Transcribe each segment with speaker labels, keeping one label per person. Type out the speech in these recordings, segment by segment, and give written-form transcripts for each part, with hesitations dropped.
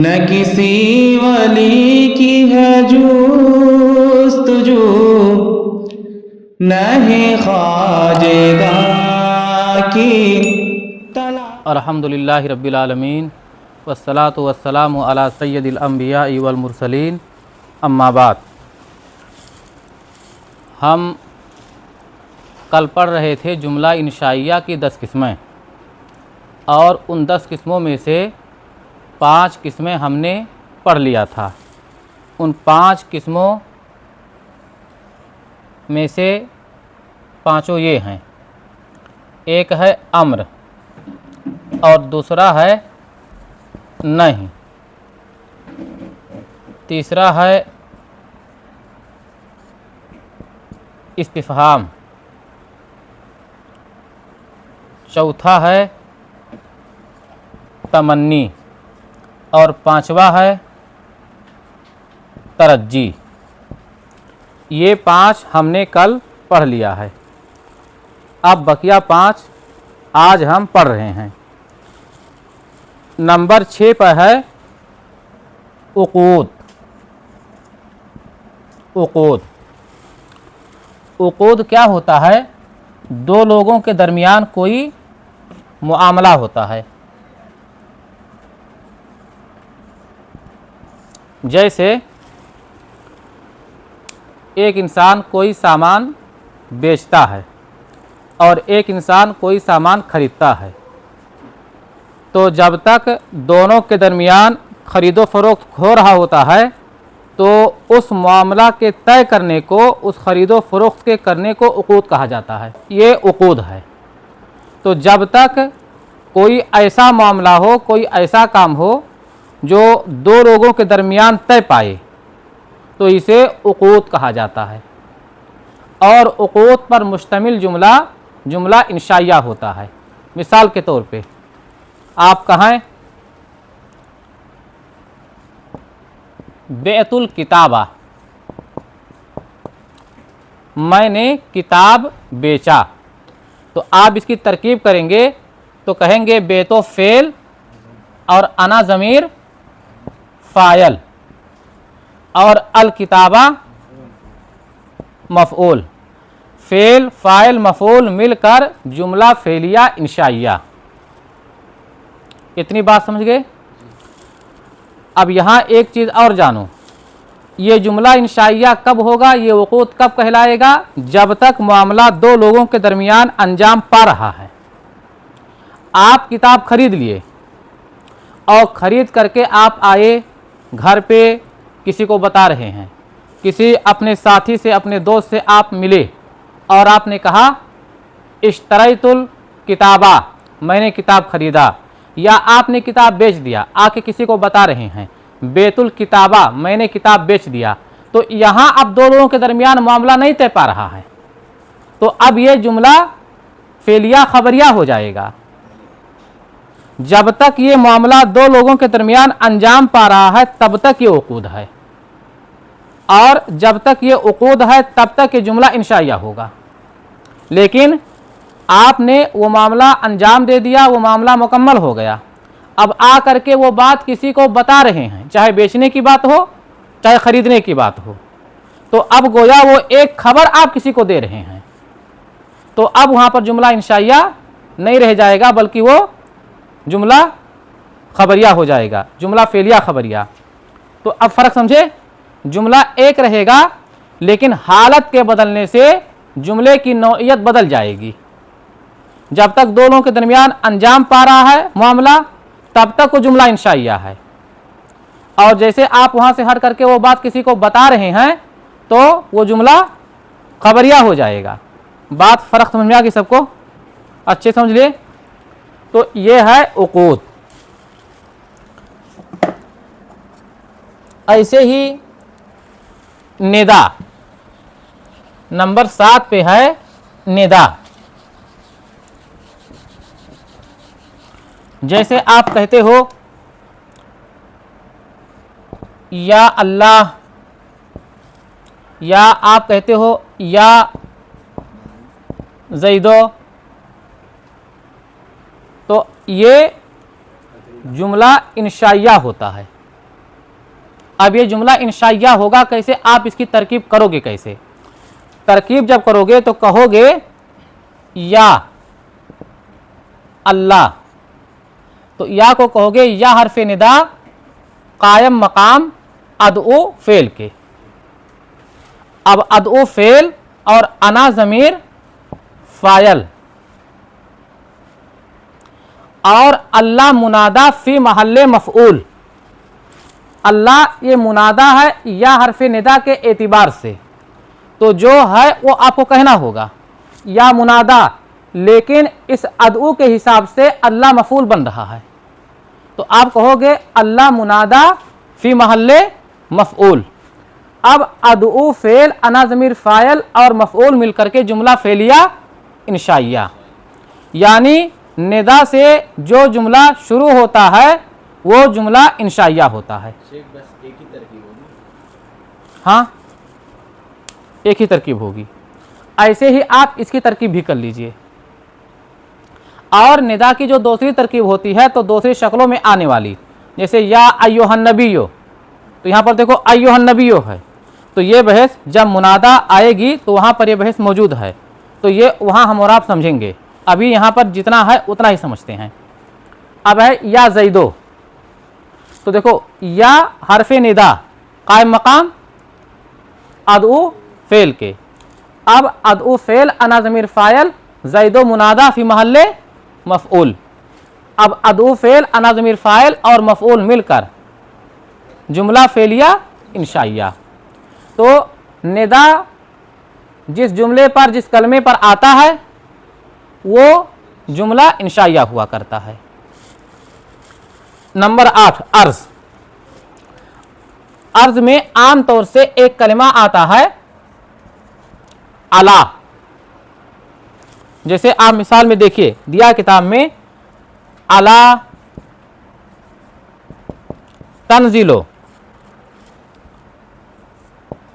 Speaker 1: न किसी वली की है जुस्तजू, न है ख्वाजेदा की तला।
Speaker 2: अल्हम्दुलिल्लाहि रब्बिल आलमीन वस्सलातु वस्सलामु अला सय्यदिल अंबिया वल मुरसलीन अम्मा बाद। हम कल पढ़ रहे थे जुमला इंशाइया की 10 किस्में, और उन 10 किस्मों में से 5 किस्में हमने पढ़ लिया था। उन 5 किस्मों में से पाँचों ये हैं। एक है अम्र, और दूसरा है नहीं, तीसरा है इस्तिफ़हाम, चौथा है तमन्नी, और पांचवा है तरज्जी। ये 5 हमने कल पढ़ लिया है। अब बकिया 5 आज हम पढ़ रहे हैं। नंबर 6 पर है उक़ूद। उक़ूद उक़ूद क्या होता है? दो लोगों के दरमियान कोई मुआमला होता है। जैसे एक इंसान कोई सामान बेचता है और एक इंसान कोई सामान खरीदता है, तो जब तक दोनों के दरमियान ख़रीदो फ़रोख्त हो रहा होता है तो उस मामला के तय करने को, उस ख़रीदो फ़रोख्त के करने को उक़ूद कहा जाता है। ये उक़ूद है। तो जब तक कोई ऐसा मामला हो, कोई ऐसा काम हो जो दो लोगों के दरमियान तय पाए, तो इसे उक़ूद कहा जाता है। और उक़ूद पर मुश्तमिल जुमला जुमला इंशाइया होता है। मिसाल के तौर पे आप कहें बेअतुल किताबा, मैंने किताब बेचा, तो आप इसकी तरकीब करेंगे तो कहेंगे बेतो फ़ेल और अना ज़मीर फ़ायल और अल किताबा मफ़ऊल। फ़ेल फ़ाइल मफ़ऊल मिलकर जुमला फ़ेलिया इंशाइया। इतनी बात समझ गए? अब यहाँ एक चीज़ और जानो, ये जुमला इंशाइया कब होगा, ये वक़ूद कब कहलाएगा? जब तक मामला दो लोगों के दरमियान अंजाम पा रहा है। आप किताब खरीद लिए और ख़रीद करके आप आए घर पे, किसी को बता रहे हैं, किसी अपने साथी से, अपने दोस्त से आप मिले और आपने कहा इश्तरैतुल किताबा, मैंने किताब खरीदा, या आपने किताब बेच दिया, आके किसी को बता रहे हैं बेतुल किताबा, मैंने किताब बेच दिया, तो यहाँ अब दो लोगों के दरमियान मामला नहीं तय पा रहा है, तो अब ये जुमला फ़ेलिया ख़बरिया हो जाएगा। जब तक ये मामला दो लोगों के दरमियान अंजाम पा रहा है तब तक ये उक़ूद है, और जब तक ये उक़ूद है तब तक ये जुमला इंशाइया होगा। लेकिन आपने वो मामला अंजाम दे दिया, वो मामला मुकम्मल हो गया, अब आ करके वो बात किसी को बता रहे हैं, चाहे बेचने की बात हो चाहे ख़रीदने की बात हो, तो अब गोया वो एक खबर आप किसी को दे रहे हैं, तो अब वहाँ पर जुमला इंशाइया नहीं रह जाएगा, बल्कि वो जुमला ख़बरिया हो जाएगा, जुमला फ़ेलिया ख़बरिया। तो अब फ़र्क समझे? जुमला एक रहेगा, लेकिन हालत के बदलने से जुमले की नौइयत बदल जाएगी। जब तक दोनों के दरमियान अंजाम पा रहा है मामला, तब तक वो जुमला इंशाइया है, और जैसे आप वहाँ से हट करके वो बात किसी को बता रहे हैं तो वो जुमला ख़बरिया हो जाएगा। बात फ़र्क समझ में आ गई सबको? अच्छे समझ लिए? तो ये है उक़ूद। ऐसे ही निदा, नंबर 7 पे है निदा। जैसे आप कहते हो या अल्लाह, या आप कहते हो या ज़ैदो, तो ये जुमला इंशाइया होता है। अब ये जुमला इंशाइया होगा कैसे, आप इसकी तरकीब करोगे कैसे? तरकीब जब करोगे तो कहोगे या अल्लाह, तो या को कहोगे या हरफे निदा कायम मकाम अदओ फेल के। अब अदओ फेल और अना ज़मीर फायल और अल्लाह मुनादा फी महल्ले मफऊल। अल्लाह ये मुनादा है या हरफ निदा के एतिबार से, तो जो है वो आपको कहना होगा या मुनादा, लेकिन इस अदऊ के हिसाब से अल्लाह मफूल बन रहा है, तो आप कहोगे अल्लाह मुनादा फी महल्ले मफऊल। अब अदऊ फेल अना ज़मीर फायल और मफऊल मिलकर के जुमला फेलिया इंशाइया, यानी निदा से जो जुमला शुरू होता है वो जुमला इंशाइया होता है।
Speaker 3: बस एक ही तरकीब होगी।
Speaker 2: हाँ, एक ही तरकीब होगी। ऐसे ही आप इसकी तरकीब भी कर लीजिए। और निदा की जो दूसरी तरकीब होती है तो दूसरी शक्लों में आने वाली, जैसे या अय्युहन नबियो, तो यहाँ पर देखो अय्युहन नबियो है, तो ये बहस जब मुनादा आएगी तो वहाँ पर ये बहस मौजूद है, तो ये वहाँ हम और आप समझेंगे। अभी यहाँ पर जितना है उतना ही समझते हैं। अब है या जैदो, तो देखो या हरफ निदा कायम मकाम अदऊ फेल के। अब अदऊ फेल अना ज़मीर फायल जैदो मुनादा फी महल्ले मफऊल। अब अदऊ फेल अना ज़मीर फायल और मफऊल मिलकर जुमला फेलिया इंशाइया। तो निदा जिस जुमले पर जिस कलमे पर आता है वो जुमला इंशाइया हुआ करता है। नंबर 8 अर्ज। अर्ज में आम तौर से एक कलिमा आता है अला, जैसे आप मिसाल में देखिए दिया किताब में अला तंजिलो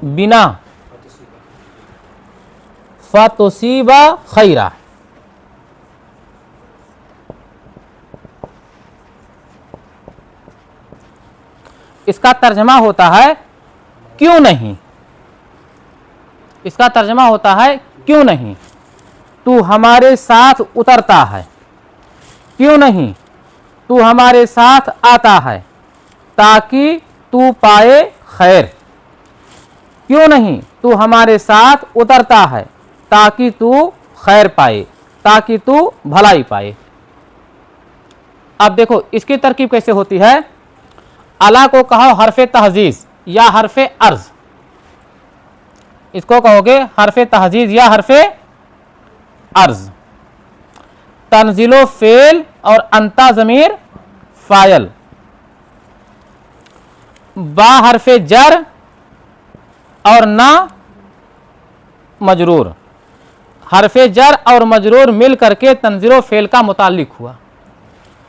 Speaker 2: बिना फतुसीबा खैरा। इसका तर्जमा होता है क्यों नहीं। इसका तर्जमा होता है क्यों नहीं, तू हमारे साथ उतरता है, क्यों नहीं तू हमारे साथ आता है ताकि तू पाए खैर, क्यों नहीं तू हमारे साथ उतरता है ताकि तू खैर पाए, ताकि तू भलाई पाए। अब देखो इसकी तरकीब कैसे होती है। अला को कहो हरफे तहजीज या हरफे अर्ज, इसको कहोगे हरफे तहजीज या हरफे अर्ज। तंजिलो फेल और अंता ज़मीर फायल, बा हरफे जर और ना मजरूर। हरफे जर और मजरूर मिल करके तंजिलो फेल का मुताल्लिक हुआ।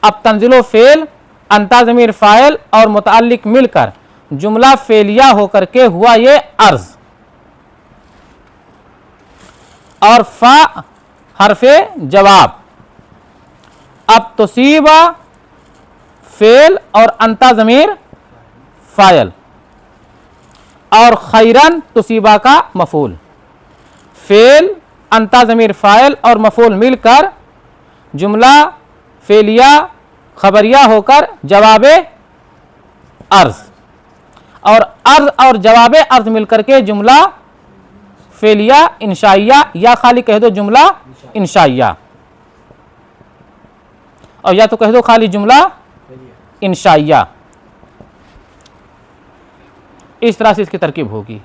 Speaker 2: अब तंजिलो फेल अंता ज़मीर फायल और मुताल्लिक मिलकर जुमला फेलिया होकर के हुआ ये अर्ज। और फा हरफे जवाब। अब तुसीबा फेल और अंता ज़मीर फायल और खैरन तुसीबा का मफूल। फेल अंता ज़मीर फायल और मफूल मिलकर जुमला फेलिया खबरिया होकर जवाब अर्ज, और अर्ज और जवाब अर्ज मिलकर के जुमला फेलिया इंशाइया या खाली कह दो जुमला इंशाइया, और या तो कह दो खाली जुमला इंशाइया। इस तरह से इसकी तरकीब होगी।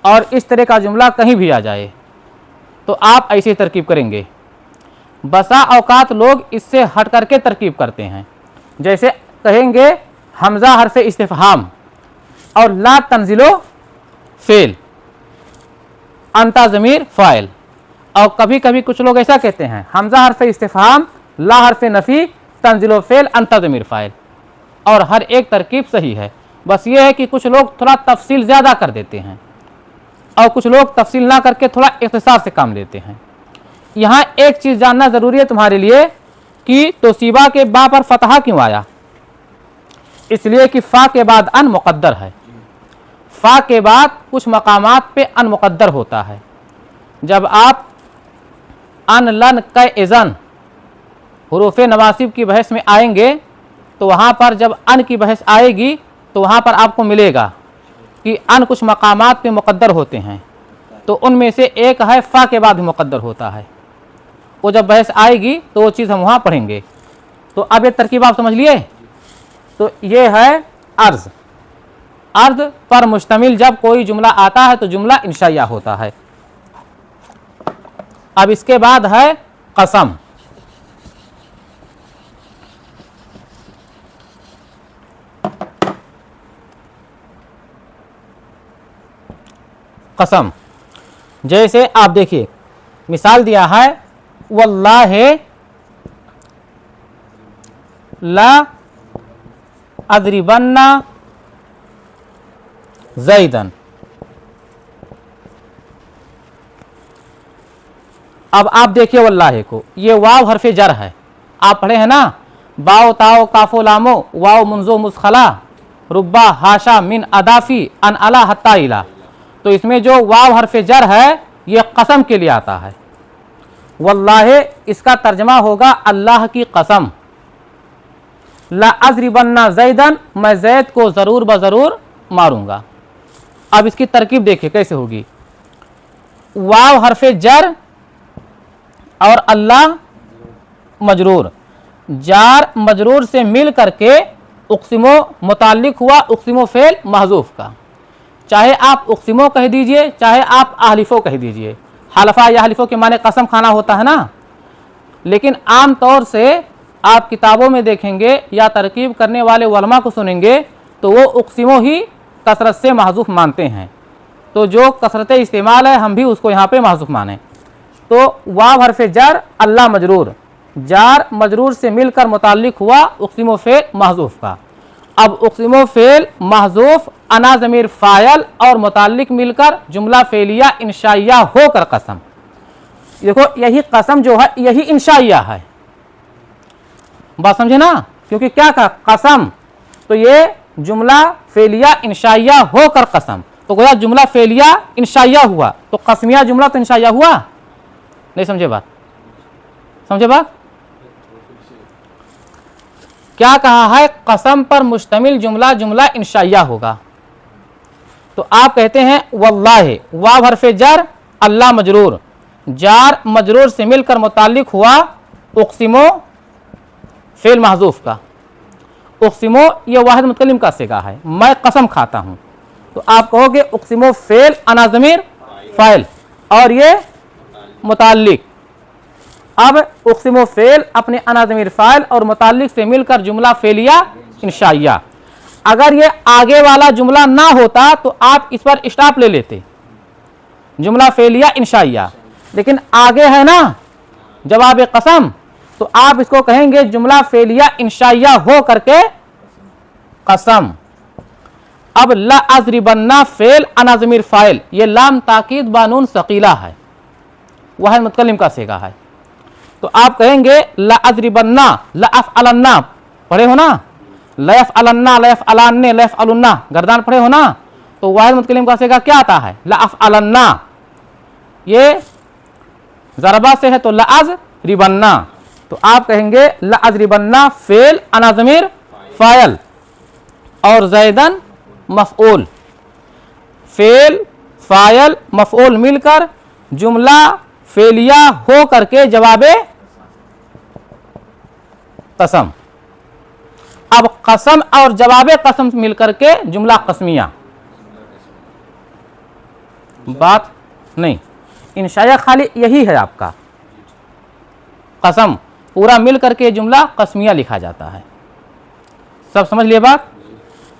Speaker 2: और इस तरह का जुमला कहीं भी आ जाए तो आप ऐसी तरकीब करेंगे। बसा औकात लोग इससे हट करके तरकीब करते हैं, जैसे कहेंगे हमजा हरफ इस्तिफहाम और ला तंजिलो फेल अंता ज़मीर फाइल। और कभी कभी कुछ लोग ऐसा कहते हैं हमजा हरफ इस्तिफहाम ला हरफ नफ़ी तंजिलो फेल अंता ज़मीर फाइल, और हर एक तरकीब सही है। बस ये है कि कुछ लोग थोड़ा तफसील ज़्यादा कर देते हैं और कुछ लोग तफसील ना करके थोड़ा इख्तिसार से काम लेते हैं। यहाँ एक चीज़ जानना ज़रूरी है तुम्हारे लिए कि तोसीबा के बा पर फतहा क्यों आया। इसलिए कि फ़ा के बाद अन मुक़द्दर है। फ़ा के बाद कुछ मकामात पे अन मुक़द्दर होता है। जब आप अन लन क इज़न हुरूफ़ नवासिब की बहस में आएंगे तो वहाँ पर जब अन की बहस आएगी तो वहाँ पर आपको मिलेगा कि अन कुछ मकामात पे मुक़द्दर होते हैं, तो उनमें से एक है फ़ा के बाद भी मुक़द्दर होता है। वो जब बहस आएगी तो वो चीज़ हम वहाँ पढ़ेंगे। तो अब ये तरकीब आप समझ लिए। तो ये है अर्ज़। अर्ज़ पर मुश्तमिल जब कोई जुमला आता है तो जुमला इंशाइया होता है। अब इसके बाद है कसम। कसम जैसे आप देखिए मिसाल दिया है, वल्लाहि ला अदरिबन्ना ज़ैदन। अब आप देखिए वल्लाहि को, ये वाव हरफ जर है। आप पढ़े हैं ना, बाओ ताओ काफो लामो वाव मुंजो मुस्खला रुब्बा हाशा मिन अदाफी अन अला हत्ता इला। तो इसमें जो वाव हरफ जर है ये कसम के लिए आता है। वल्लाहि इसका तर्जमा होगा अल्लाह की कसम। ला अज़रिबन्ना ज़ैदन, मैं ज़ैद को ज़रूर बज़रूर मारूंगा। अब इसकी तरकीब देखिए कैसे होगी। वाव हरफ जर और अल्लाह मजरूर, जार मजरूर से मिल करके उक़सिमो मुताल्लिक हुआ उक़सिमो फ़ेल महज़ूफ़ का। चाहे आप उक़सिमो कह दीजिए, चाहे आप आहलिफ़ो कह दीजिए। हलफ़ा या हलिफ़ो के माने कसम खाना होता है ना, लेकिन आम तौर से आप किताबों में देखेंगे या तरकीब करने वाले उलमा को सुनेंगे तो वो उक़सिमो ही कसरत से महज़ूफ़ मानते हैं। तो जो कसरत इस्तेमाल है हम भी उसको यहाँ पे महज़ूफ़ माने। तो वाव हरफ जर अल्लाह मजरूर, जार मजरूर से मिलकर मुताल्लिक हुआ उक़सिमो फ़ेल महज़ूफ़ का। अब उक़सिमो फ़ेल महज़ूफ़ अना ज़मीर फ़ायल और मुताल्लिक मिलकर जुमला फ़ेलिया इंशाइया होकर कसम। देखो यही कसम जो है यही इंशाइया है। बात समझे ना, क्योंकि क्या कहा कसम, तो ये जुमला फ़ेलिया इंशाइया होकर कसम। तो गोया जुमला फ़ेलिया इंशाइया हुआ तो कसमिया जुमला तो इंशाइया हुआ। नहीं समझे बात? समझे बात? क्या कहा है, कसम पर मुश्तमिल जुमला जुमला इंशाइया होगा। तो आप कहते हैं वल्लाहि, वाव हरफ जर अल्लाह मजरूर, जार मजरूर से मिलकर मुताल्लिक हुआ उक़सिमो फ़ेल महज़ूफ़ का। उक़सिमो ये वाहिद मुतकल्लिम का सिगा है, मैं कसम खाता हूँ। तो आप कहोगे उक़सिमो फ़ेल अना ज़मीर फ़ाइल और ये मुताल्लिक। अब उक़सिमो फ़ेल अपने अना ज़मीर फ़ाइल और मुताल्लिक से मिलकर जुमला फ़ेलिया इंशाइया। अगर ये आगे वाला जुमला ना होता तो आप इस पर स्टॉप ले लेते, जुमला फ़ेलिया इंशाइया। लेकिन आगे है ना जवाब कसम, तो आप इसको कहेंगे जुमला फ़ेलिया इंशाइया हो करके कसम। अब ला अज़रिबन्ना फ़ेल अना ज़मीर फ़ाइल, ये लाम ताकीद बानून सकीला है, वह मुतकल्लिम का सेगा है। तो आप कहेंगे ला अज़रिबन्ना ला अफ़अलन्ना, पढ़े हो ना, ला यफ़अलन्ना ला यफ़अलान्ने ला यफ़अलुन्ना, गर्दान पढ़े हो ना। तो वाहिद मुतकल्लिम का सेगा क्या आता है, ला अफ़अलन्ना। ये ज़रबा से है तो ला अज़रिबन्ना। तो आप कहेंगे ला अज़रिबन्ना फ़ेल अना ज़मीर फ़ाइल और ज़ैदन मफ़ऊल। फ़ेल फ़ाइल मफ़ऊल मिलकर जुमला फ़ेलिया हो करके जवाबे कसम। अब कसम और जवाबे कसम मिलकर के जुमला कसमिया। बात नहीं, इंशाइया खाली यही है आपका। कसम पूरा मिल करके जुमला कसमिया लिखा जाता है। सब समझ लिए बात?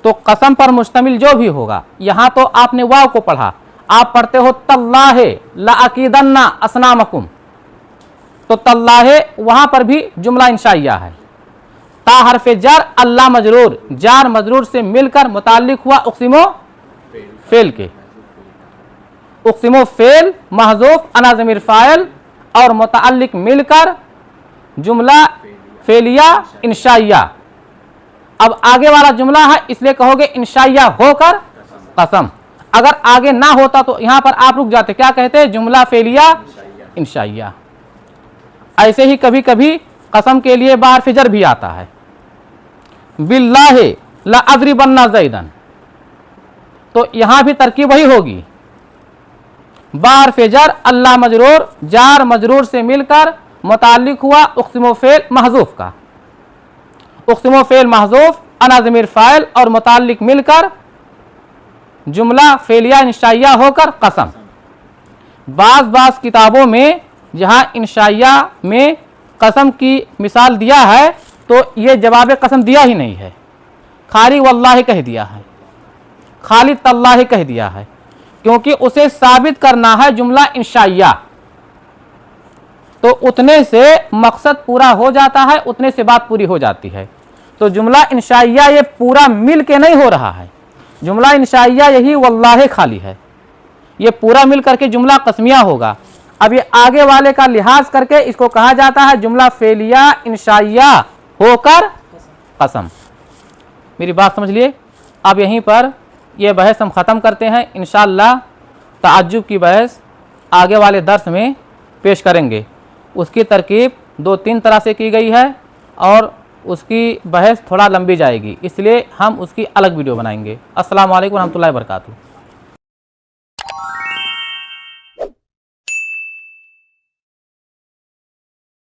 Speaker 2: तो कसम पर मुश्तमिल जो भी होगा, यहां तो आपने वाव को पढ़ा, आप पढ़ते हो तल्लाहे ला अकीदन्ना असनामकुम, तो तल्लाहे वहां पर भी जुमला इंशाइया है। ता हरफ जर अल्लाह मजरूर, जार मजरूर से मिलकर मुताल्लिक हुआ उक़सिमो फ़ेल के। उक़सिमो फ़ेल महज़ूफ़ अना ज़मीर फ़ाइल और मुताल्लिक मिलकर जुमला फ़ेलिया इंशाइया। अब आगे वाला जुमला है इसलिए कहोगे इंशाइया होकर कसम। अगर आगे ना होता तो यहां पर आप रुक जाते, क्या कहते? जुमला फेलिया इंशाइया। ऐसे ही कभी कभी कसम के लिए बाहर फिजर भी आता है, बिल्लाहि ला अज़रिबन्ना ज़ैदन, तो यहां भी तरकीब वही होगी, बार फेजर अल्लाह मजरूर जार मजरूर से मिलकर मुताल्लिक हुआ उक़्सिमु फ़ेल महज़ूफ़ का, उक़्सिमु फ़ेल महज़ूफ़ अना ज़मीर फ़ाइल और मुताल्लिक मिलकर जुमला फेलिया इंशाइया होकर कसम। बाज़ किताबों में जहाँ इंशाइया में कसम की मिसाल दिया है तो ये जवाब कसम दिया ही नहीं है, खाली वल्लाहि कह दिया है, खाली तल्लाहि कह दिया है, क्योंकि उसे साबित करना है जुमला इंशाइया, तो उतने से मकसद पूरा हो जाता है, उतने से बात पूरी हो जाती है। तो जुमला इंशाइया ये पूरा मिल के नहीं हो रहा है, जुमला इंशाइया यही वल्लाहि खाली है, ये पूरा मिल करके जुमला कस्मिया होगा। अब ये आगे वाले का लिहाज करके इसको कहा जाता है जुमला फेलिया इंशाइया होकर कसम। मेरी बात समझ लिए? अब यहीं पर यह बहस हम ख़त्म करते हैं, इंशाअल्लाह ताज्जुब की बहस आगे वाले दर्स में पेश करेंगे। उसकी तरकीब 2-3 तरह से की गई है और उसकी बहस थोड़ा लंबी जाएगी, इसलिए हम उसकी अलग वीडियो बनाएंगे। अस्सलामु अलैकुम रहमतुल्लाहि व बरकातुहू।